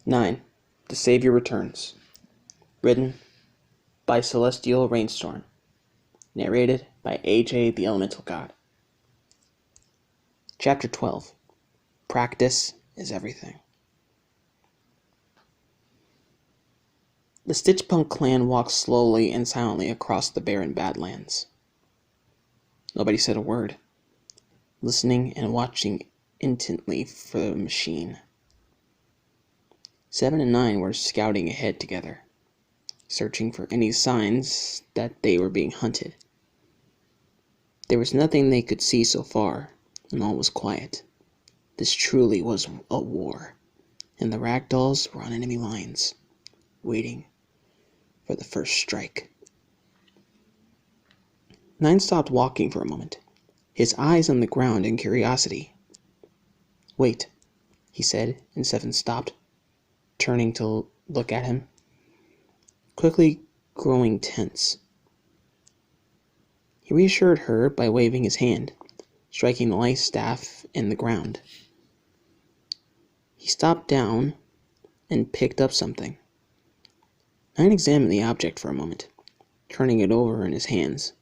9. The Savior Returns. Written by Celestial Rainstorm. Narrated by AJ the Elementalgod. Chapter 12. Practice is Everything. The Stitchpunk clan walked slowly and silently across the barren Badlands. Nobody said a word, listening and watching intently for the machine. 7 and 9 were scouting ahead together, searching for any signs that they were being hunted. There was nothing they could see so far, and all was quiet. This truly was a war, and the ragdolls were on enemy lines, waiting for the first strike. 9 stopped walking for a moment, his eyes on the ground in curiosity. "Wait," he said, and 7 stopped, turning to look at him, quickly growing tense. He reassured her by waving his hand, striking the light staff in the ground. He stopped down and picked up something. 9 examined the object for a moment, turning it over in his hands.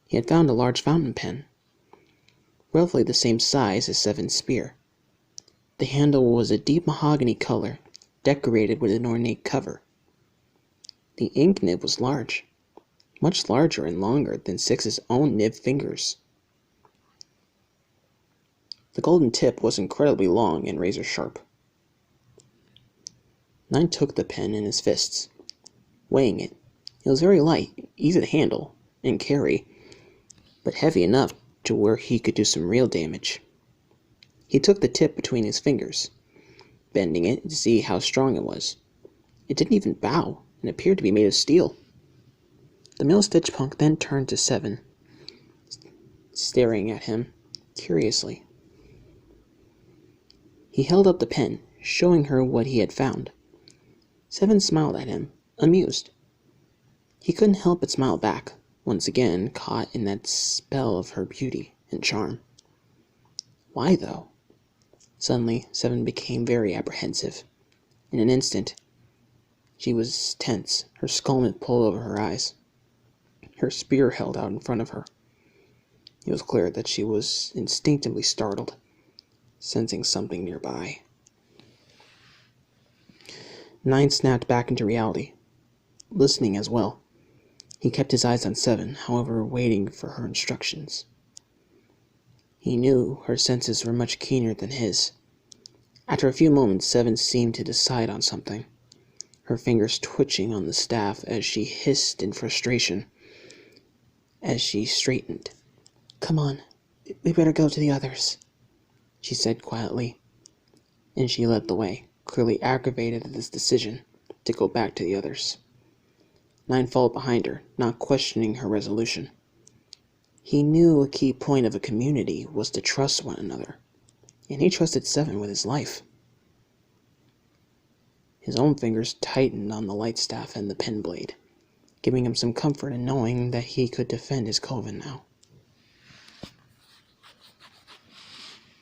He had found a large fountain pen, roughly the same size as 7's spear. The handle was a deep mahogany color, decorated with an ornate cover. The ink nib was large, much larger and longer than 6's own nib fingers. The golden tip was incredibly long and razor sharp. 9 took the pen in his fists, weighing it. It was very light, easy to handle and carry, but heavy enough to where he could do some real damage. He took the tip between his fingers, bending it to see how strong it was. It didn't even bow and appeared to be made of steel. The male Stitchpunk then turned to 7, staring at him curiously. He held up the pen, showing her what he had found. 7 smiled at him, amused. He couldn't help but smile back, once again caught in that spell of her beauty and charm. Why, though? Suddenly, 7 became very apprehensive. In an instant, she was tense, her skull pulled over her eyes, her spear held out in front of her. It was clear that she was instinctively startled, sensing something nearby. 9 snapped back into reality, listening as well. He kept his eyes on 7, however, waiting for her instructions. He knew her senses were much keener than his. After a few moments, 7 seemed to decide on something, her fingers twitching on the staff as she hissed in frustration. As she straightened, "Come on, we better go to the others," she said quietly, and she led the way, clearly aggravated at this decision to go back to the others. 9 followed behind her, not questioning her resolution. He knew a key point of a community was to trust one another, and he trusted 7 with his life. His own fingers tightened on the light staff and the pen blade, giving him some comfort in knowing that he could defend his coven now.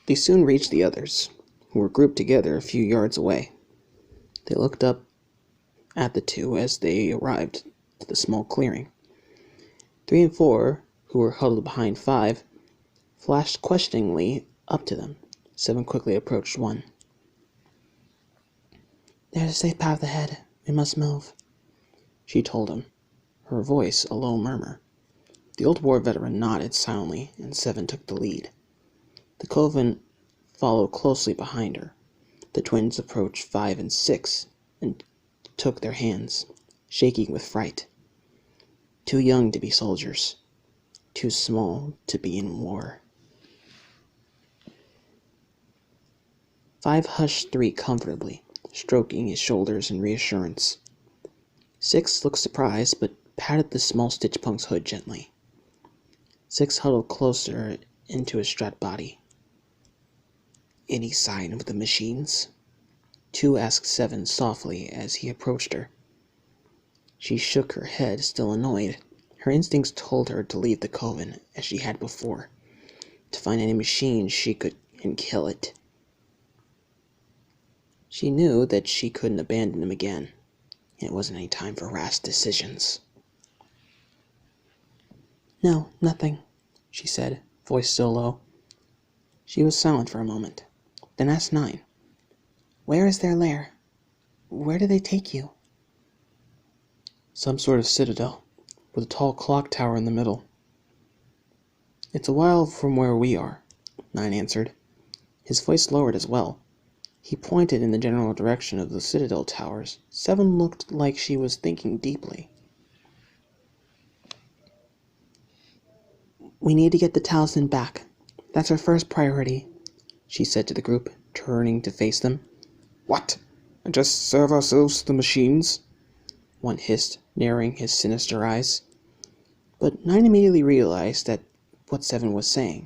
They soon reached the others, who were grouped together a few yards away. They looked up at the two as they arrived to the small clearing. 3 and 4, who were huddled behind 5, flashed questioningly up to them. 7 quickly approached 1. "There's a safe path ahead. We must move," she told him, her voice a low murmur. The old war veteran nodded silently, and 7 took the lead. The coven followed closely behind her. The twins approached 5 and 6 and took their hands, shaking with fright. Too young to be soldiers, too small to be in war. 5 hushed 3 comfortably, stroking his shoulders in reassurance. 6 looked surprised, but patted the small Stitchpunk's hood gently. 6 huddled closer into his strapped body. "Any sign of the machines?" 2 asked 7 softly as he approached her. She shook her head, still annoyed. Her instincts told her to leave the coven, as she had before, to find any machine she could and kill it. She knew that she couldn't abandon him again. It wasn't any time for rash decisions. "No, nothing," she said, voice still low. She was silent for a moment, then asked Nine, "Where is their lair? Where do they take you?" "Some sort of citadel, with a tall clock tower in the middle." "It's a while from where we are," Nine answered. His voice lowered as well. He pointed in the general direction of the citadel towers. Seven looked like she was thinking deeply. "We need to get the talisman back. That's our first priority," she said to the group, turning to face them. "What? And just serve ourselves to the machines?" one hissed, narrowing his sinister eyes. But Nine immediately realized that what Seven was saying.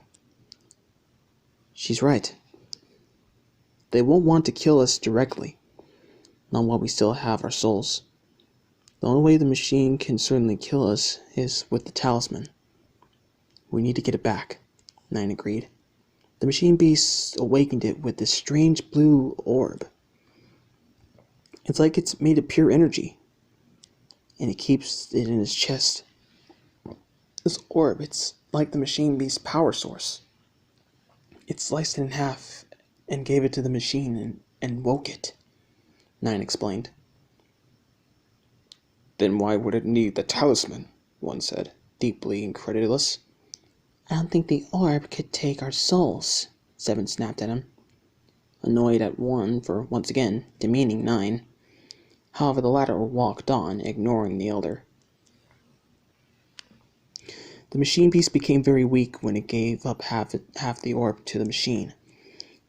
She's right. They won't want to kill us directly, not while we still have our souls. The only way the machine can certainly kill us is with the talisman. We need to get it back, Nine agreed. The machine beast awakened it with this strange blue orb. It's like it's made of pure energy, and it keeps it in his chest. This orb, it's like the machine beast's power source. It sliced it in half and gave it to the machine and woke it, Nine explained. "Then why would it need the talisman?" one said, deeply incredulous. "I don't think the orb could take our souls," Seven snapped at him, annoyed at one for once again demeaning Nine. However, the latter walked on, ignoring the elder. The machine beast became very weak when it gave up half the orb to the machine.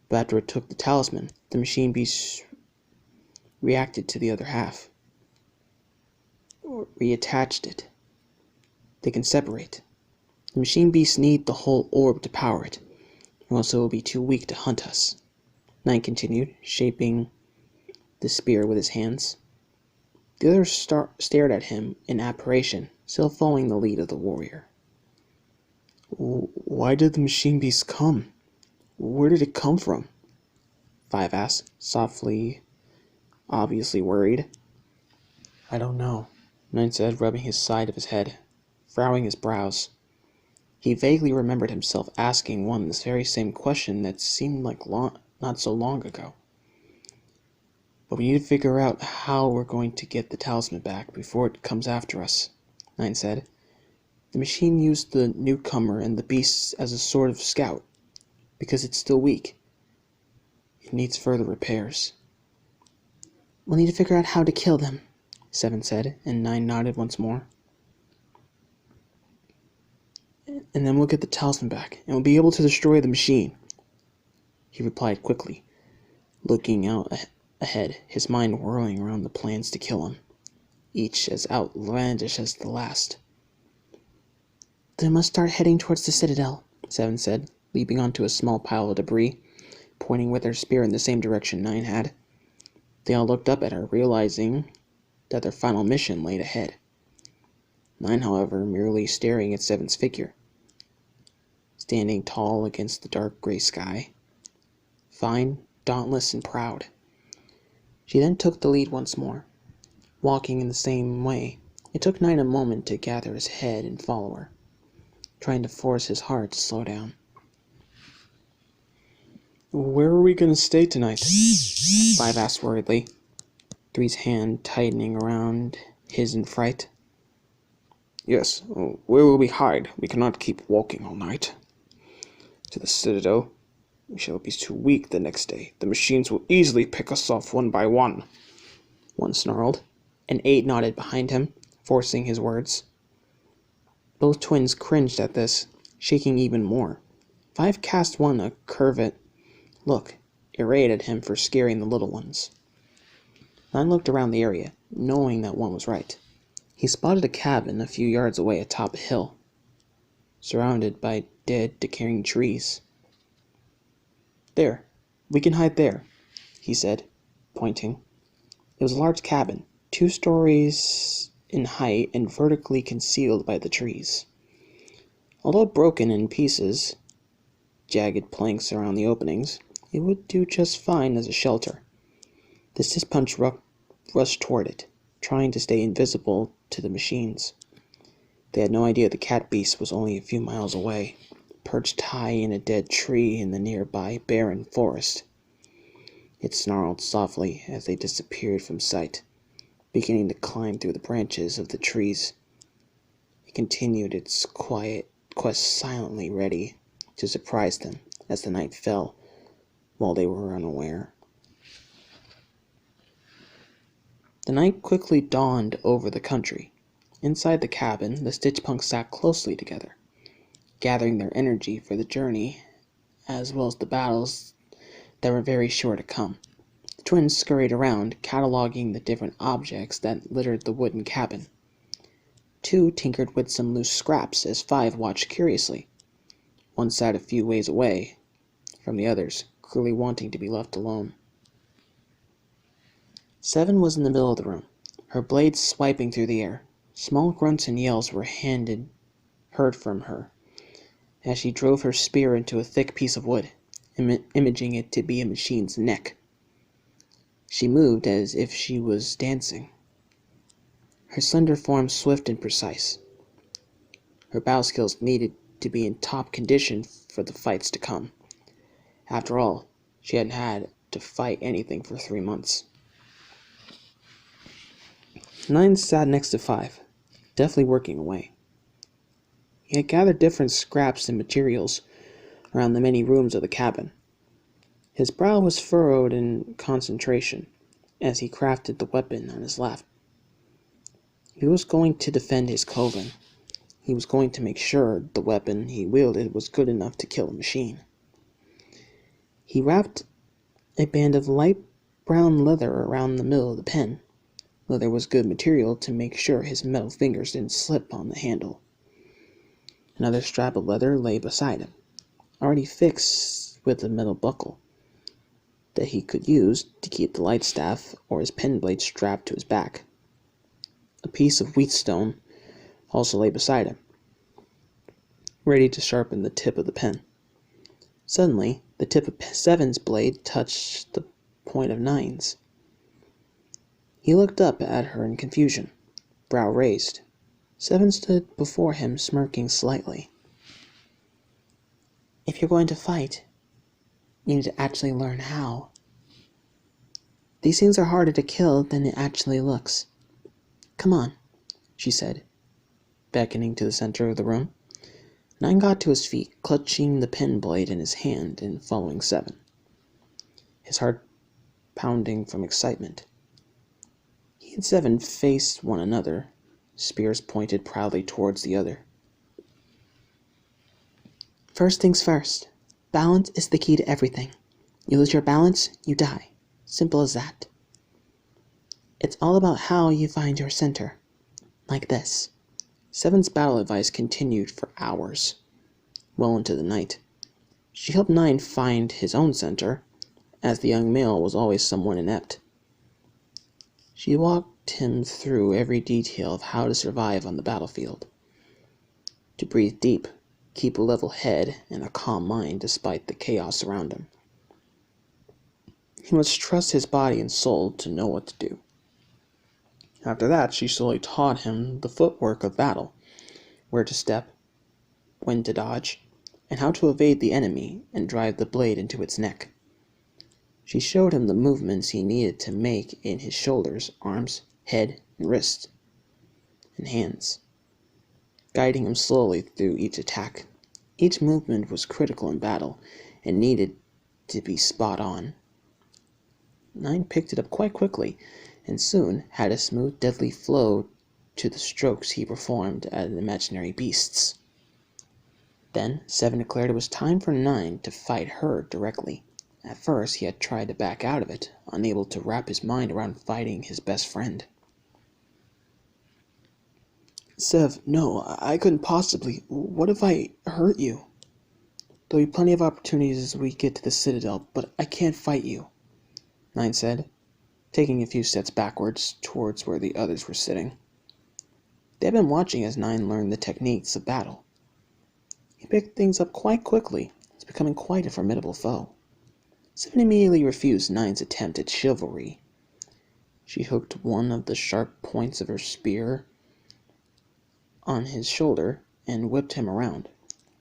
But after it took the talisman, the machine beast reacted to the other half, or reattached it. They can separate. The machine beasts need the whole orb to power it, or else it will be too weak to hunt us. Nine continued, shaping the spear with his hands. The others stared at him in admiration, still following the lead of the warrior. "Why did the machine beast come? Where did it come from?" Five asked, softly, obviously worried. "I don't know," Nine said, rubbing his side of his head, frowning his brows. He vaguely remembered himself asking one this very same question that seemed like not so long ago. "But we need to figure out how we're going to get the talisman back before it comes after us," Nine said. "The machine used the newcomer and the beasts as a sort of scout, because it's still weak. It needs further repairs." "We'll need to figure out how to kill them," Seven said, and Nine nodded once more. "And then we'll get the talisman back, and we'll be able to destroy the machine," he replied quickly, looking out ahead, his mind whirling around the plans to kill him, each as outlandish as the last. "Then we must start heading towards the citadel," Seven said, leaping onto a small pile of debris, pointing with her spear in the same direction Nine had. They all looked up at her, realizing that their final mission lay ahead. Nine, however, merely staring at Seven's figure, standing tall against the dark gray sky, fine, dauntless, and proud. She then took the lead once more, walking in the same way. It took Nine a moment to gather his head and follow her, trying to force his heart to slow down. "Where are we going to stay tonight?" Five asked worriedly, Three's hand tightening around his in fright. "Yes, where will we hide? We cannot keep walking all night to the citadel. We shall be too weak the next day. The machines will easily pick us off one by one," one snarled, and Eight nodded behind him, forcing his words. Both twins cringed at this, shaking even more. Five cast one a covert look, irate at him for scaring the little ones. Nine looked around the area, knowing that one was right. He spotted a cabin a few yards away atop a hill, surrounded by dead, decaying trees. "There, we can hide there," he said, pointing. It was a large cabin, 2 stories in height and vertically concealed by the trees. Although broken in pieces, jagged planks around the openings, it would do just fine as a shelter. The Sith Punch rushed toward it, trying to stay invisible to the machines. They had no idea the cat beast was only a few miles away, perched high in a dead tree in the nearby barren forest. It snarled softly as they disappeared from sight, beginning to climb through the branches of the trees. It continued its quiet quest silently, ready to surprise them as the night fell while they were unaware. The night quickly dawned over the country. Inside the cabin, the Stitchpunks sat closely together, gathering their energy for the journey, as well as the battles that were very sure to come. The twins scurried around, cataloging the different objects that littered the wooden cabin. Two tinkered with some loose scraps as Five watched curiously. One sat a few ways away from the others, clearly wanting to be left alone. Seven was in the middle of the room, her blades swiping through the air. Small grunts and yells were heard from her as she drove her spear into a thick piece of wood, imaging it to be a machine's neck. She moved as if she was dancing, her slender form swift and precise. Her battle skills needed to be in top condition for the fights to come. After all, she hadn't had to fight anything for 3 months. 9 sat next to 5, deftly working away. He had gathered different scraps and materials around the many rooms of the cabin. His brow was furrowed in concentration as he crafted the weapon on his lap. He was going to defend his coven. He was going to make sure the weapon he wielded was good enough to kill a machine. He wrapped a band of light brown leather around the middle of the pen. Leather was good material to make sure his metal fingers didn't slip on the handle. Another strap of leather lay beside him, already fixed with a metal buckle that he could use to keep the light staff or his pen blade strapped to his back. A piece of wheatstone also lay beside him, ready to sharpen the tip of the pen. Suddenly, the tip of Seven's blade touched the point of Nine's. He looked up at her in confusion, brow raised. Seven stood before him, smirking slightly. If you're going to fight, you need to actually learn how. These things are harder to kill than it actually looks. Come on, she said, beckoning to the center of the room. Nine got to his feet, clutching the pen blade in his hand and following Seven, his heart pounding from excitement. He and Seven faced one another, spears pointed proudly towards the other. First things first. Balance is the key to everything. You lose your balance, you die. Simple as that. It's all about how you find your center. Like this. Seven's battle advice continued for hours, well into the night. She helped Nine find his own center, as the young male was always somewhat inept. She walked him through every detail of how to survive on the battlefield. To breathe deep, keep a level head and a calm mind despite the chaos around him. He must trust his body and soul to know what to do. After that, she slowly taught him the footwork of battle, where to step, when to dodge, and how to evade the enemy and drive the blade into its neck. She showed him the movements he needed to make in his shoulders, arms, head, and wrists, and hands, guiding him slowly through each attack. Each movement was critical in battle and needed to be spot on. Nine picked it up quite quickly, and soon had a smooth, deadly flow to the strokes he performed at imaginary beasts. Then Seven declared it was time for Nine to fight her directly. At first, he had tried to back out of it, unable to wrap his mind around fighting his best friend. Sev, no, I couldn't possibly. What if I hurt you? There'll be plenty of opportunities as we get to the Citadel, but I can't fight you, Nine said, taking a few steps backwards towards where the others were sitting. They had been watching as Nine learned the techniques of battle. He picked things up quite quickly, as becoming quite a formidable foe. Seven immediately refused Nine's attempt at chivalry She hooked one of the sharp points of her spear on his shoulder and whipped him around,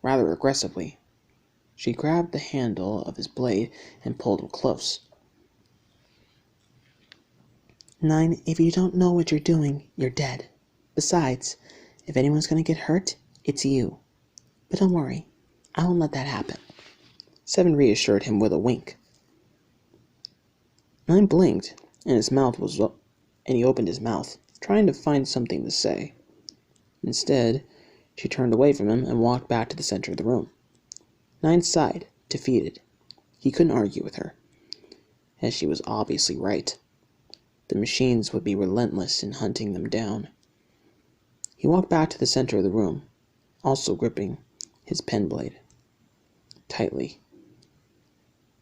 rather aggressively. She grabbed the handle of his blade and pulled him close. "Nine, if you don't know what you're doing, you're dead. Besides, if anyone's going to get hurt, it's you. But don't worry, I won't let that happen," 7 reassured him with a wink. 9 blinked, and he opened his mouth, trying to find something to say. Instead, she turned away from him and walked back to the center of the room. 9 sighed, defeated. He couldn't argue with her, as she was obviously right. The machines would be relentless in hunting them down. He walked back to the center of the room, also gripping his pen blade tightly.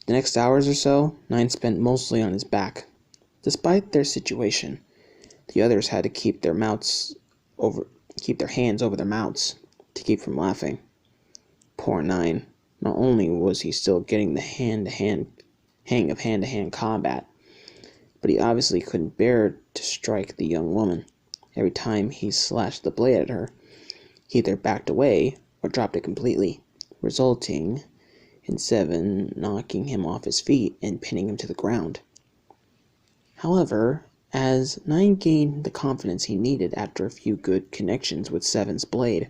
The next hours or so, 9 spent mostly on his back. Despite their situation, the others had to keep their hands over their mouths to keep from laughing. Poor 9. Not only was he still getting the hang of hand-to-hand combat, but he obviously couldn't bear to strike the young woman. Every time he slashed the blade at her, he either backed away or dropped it completely, resulting in 7 knocking him off his feet and pinning him to the ground. However, as 9 gained the confidence he needed after a few good connections with 7's blade,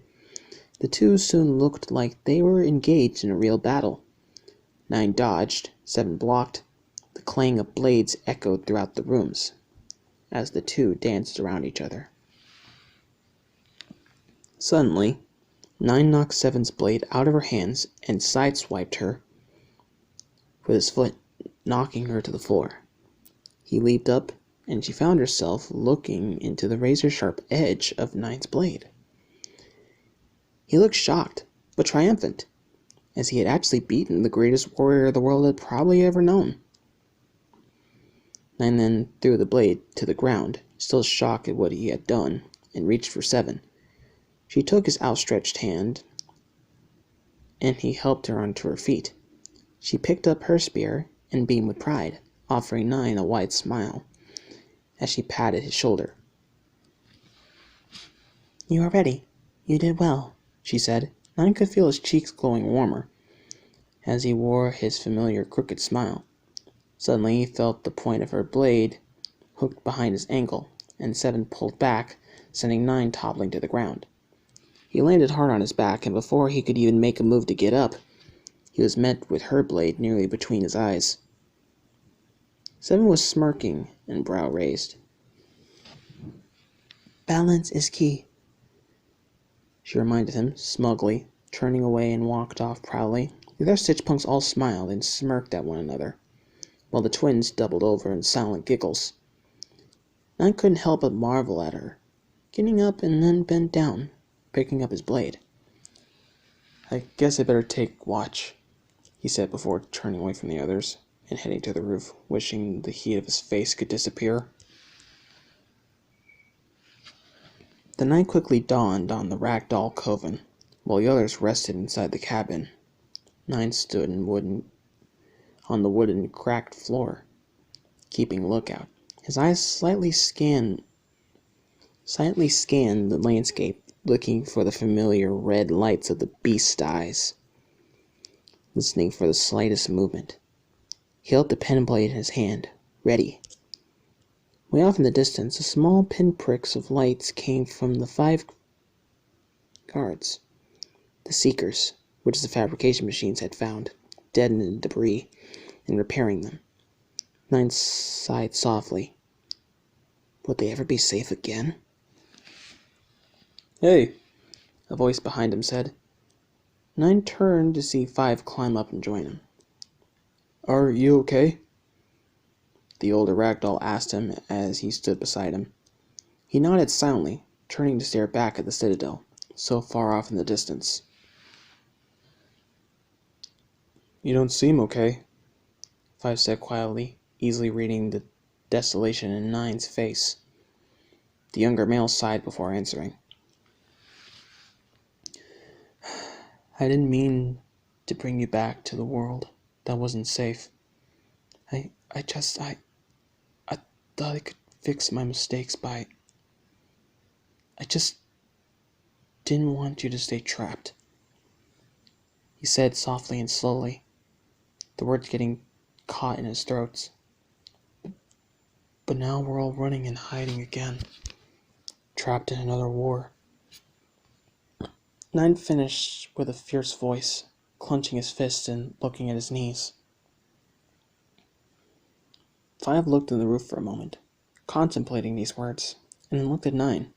the two soon looked like they were engaged in a real battle. 9 dodged, 7 blocked. The clang of blades echoed throughout the rooms as the two danced around each other. Suddenly, 9 knocked 7's blade out of her hands and sideswiped her with his foot, knocking her to the floor. He leaped up, and she found herself looking into the razor-sharp edge of 9's blade. He looked shocked, but triumphant, as he had actually beaten the greatest warrior the world had probably ever known. 9 then threw the blade to the ground, still shocked at what he had done, and reached for 7. She took his outstretched hand, and he helped her onto her feet. She picked up her spear and beamed with pride, offering 9 a wide smile as she patted his shoulder. "You are ready. You did well," she said. 9 could feel his cheeks glowing warmer as he wore his familiar crooked smile. Suddenly he felt the point of her blade hooked behind his ankle, and 7 pulled back, sending 9 toppling to the ground. He landed hard on his back, and before he could even make a move to get up, he was met with her blade nearly between his eyes. 7 was smirking and brow raised. "Balance is key," she reminded him, smugly, turning away and walked off proudly. The other Stitchpunks all smiled and smirked at one another, while the twins doubled over in silent giggles. 9 couldn't help but marvel at her, getting up and then bent down, picking up his blade. "I guess I better take watch," he said before turning away from the others and heading to the roof, wishing the heat of his face could disappear. The night quickly dawned on the ragdoll coven, while the others rested inside the cabin. 9 stood on the wooden cracked floor, keeping lookout. His eyes silently scanned the landscape, looking for the familiar red lights of the beast's eyes, listening for the slightest movement. He held the pen blade in his hand, ready. Way off in the distance, small pinpricks of lights came from the 5 guards, the Seekers, which the fabrication machines had found, dead in the debris, and repairing them. 9 sighed softly. Would they ever be safe again? "Hey," a voice behind him said. 9 turned to see 5 climb up and join him. "Are you okay?" the older ragdoll asked him as he stood beside him. He nodded silently, turning to stare back at the citadel, so far off in the distance. "You don't seem okay," 5 said quietly, easily reading the desolation in 9's face. The younger male sighed before answering. "I didn't mean to bring you back to the world that wasn't safe. I thought I could fix my mistakes by... I just didn't want you to stay trapped," he said softly and slowly, the words getting caught in his throat. "But now we're all running and hiding again, trapped in another war." Nine finished with a fierce voice, clenching his fists and looking at his knees. Five looked in the roof for a moment, contemplating these words, and then looked at Nine.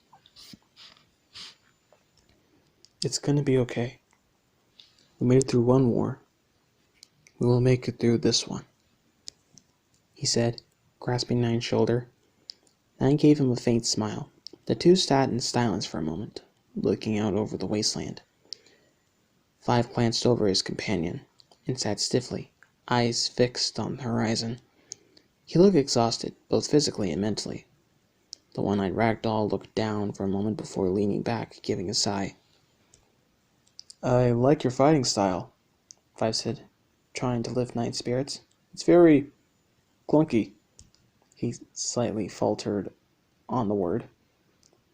"It's gonna be okay. We made it through one war. We will make it through this one," he said, grasping Nine's shoulder. Nine gave him a faint smile. The two sat in silence for a moment, looking out over the wasteland. Five glanced over his companion, and sat stiffly, eyes fixed on the horizon. He looked exhausted, both physically and mentally. The one-eyed ragdoll looked down for a moment before leaning back, giving a sigh. "I like your fighting style," Five said, trying to lift Nine's spirits. "It's very clunky." He slightly faltered on the word.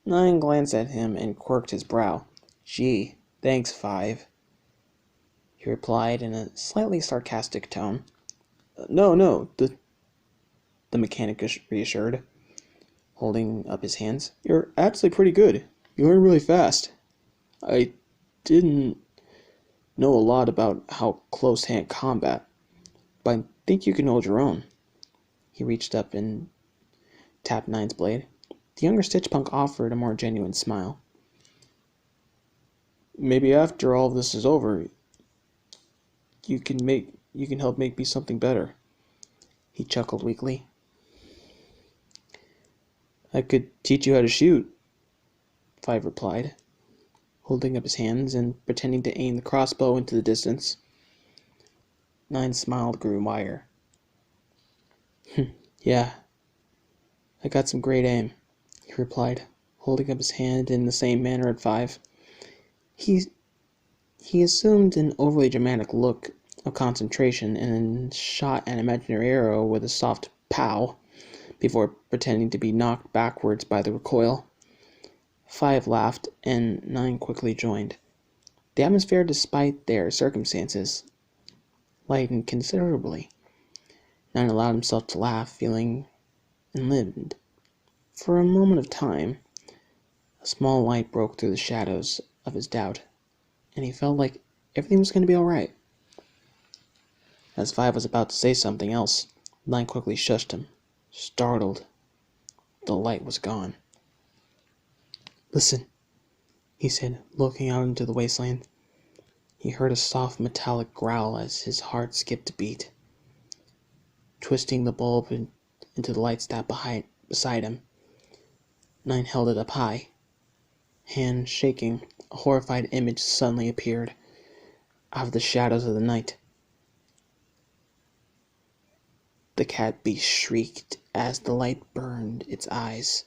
Nine glanced at him and quirked his brow. "Gee, thanks, Five," he replied in a slightly sarcastic tone. No, the mechanic reassured, holding up his hands. "You're actually pretty good. You learn really fast. I didn't know a lot about how close-hand combat, but I think you can hold your own." He reached up and tapped Nine's blade. The younger Stitchpunk offered a more genuine smile. "Maybe after all this is over, you can help make me something better." He chuckled weakly. "I could teach you how to shoot," Five replied, holding up his hands and pretending to aim the crossbow into the distance. Nine's smile grew wider. "Yeah, I got some great aim," he replied, holding up his hand in the same manner at Five. He assumed an overly dramatic look of concentration and then shot an imaginary arrow with a soft pow before pretending to be knocked backwards by the recoil. Five laughed, and Nine quickly joined. The atmosphere, despite their circumstances, lightened considerably. Nine allowed himself to laugh, feeling enlivened. For a moment of time, a small light broke through the shadows of his doubt, and he felt like everything was going to be all right. As Five was about to say something else, Nine quickly shushed him. Startled, the light was gone. "Listen," he said, looking out into the wasteland. He heard a soft metallic growl as his heart skipped a beat. Twisting the bulb into the light staff beside him, Nine held it up high. Hand shaking, a horrified image suddenly appeared out of the shadows of the night. The cat beast shrieked as the light burned its eyes,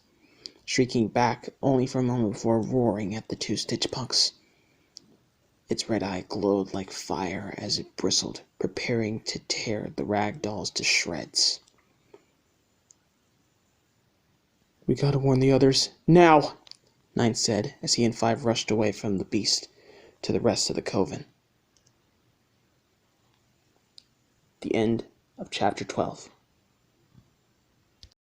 shrieking back only for a moment before roaring at the two Stitchpunks. Its red eye glowed like fire as it bristled, preparing to tear the rag dolls to shreds. "We gotta warn the others, now!" Nine said as he and Five rushed away from the beast to the rest of the coven. The end of Chapter 12.